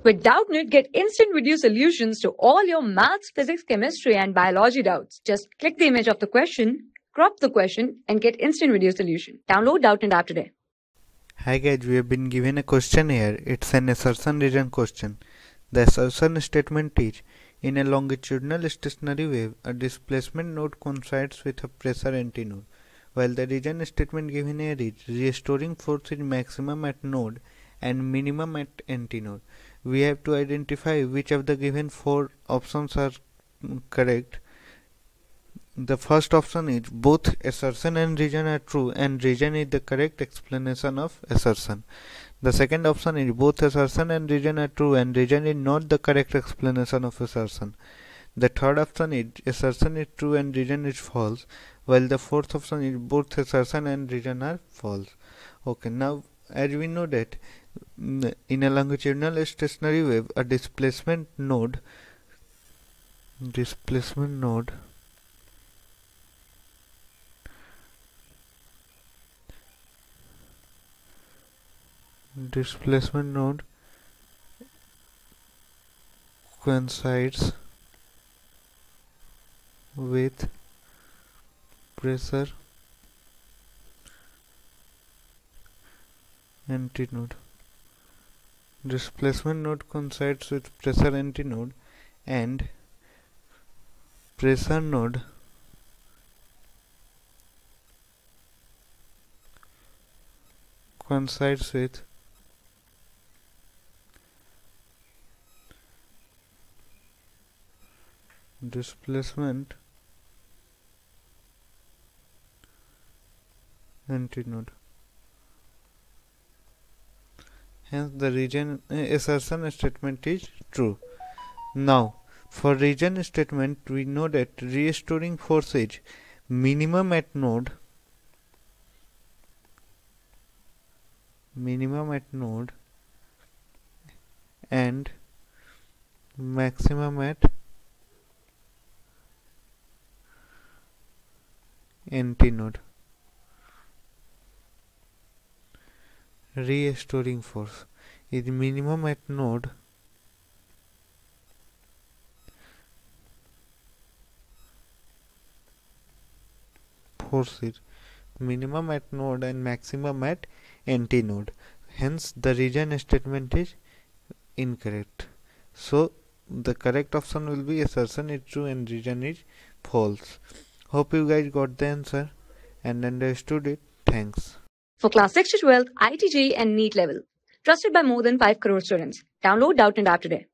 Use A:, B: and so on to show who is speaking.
A: With Doubtnut, get instant video solutions to all your maths, physics, chemistry, and biology doubts. Just click the image of the question, crop the question, and get instant video solution. Download Doubtnut app today.
B: Hi guys, we have been given a question here. It's an assertion region question. The assertion statement is, in a longitudinal stationary wave, a displacement node coincides with a pressure antinode, while the region statement given here is, restoring force is maximum at node and minimum at antinode. We have to identify which of the given four options are correct. The first option is both assertion and region are true, and region is the correct explanation of assertion. The second option is both assertion and region are true, and region is not the correct explanation of assertion. The third option is assertion is true and region is false, while the fourth option is both assertion and region are false. Okay, now as we know that in a longitudinal stationary wave, a displacement node coincides with pressure antinode. Displacement node coincides with pressure antinode, and pressure node coincides with displacement antinode. Hence the region assertion statement is true. Now for region statement, we know that restoring force is minimum at node and maximum at antinode. Restoring force is minimum at node and maximum at antinode. Hence the region statement is incorrect. So the correct option will be assertion is true and region is false. Hope you guys got the answer and understood it. Thanks.
A: For class 6 to 12, IIT JEE and NEET level. Trusted by more than 5 crore students. Download Doubtnut app today.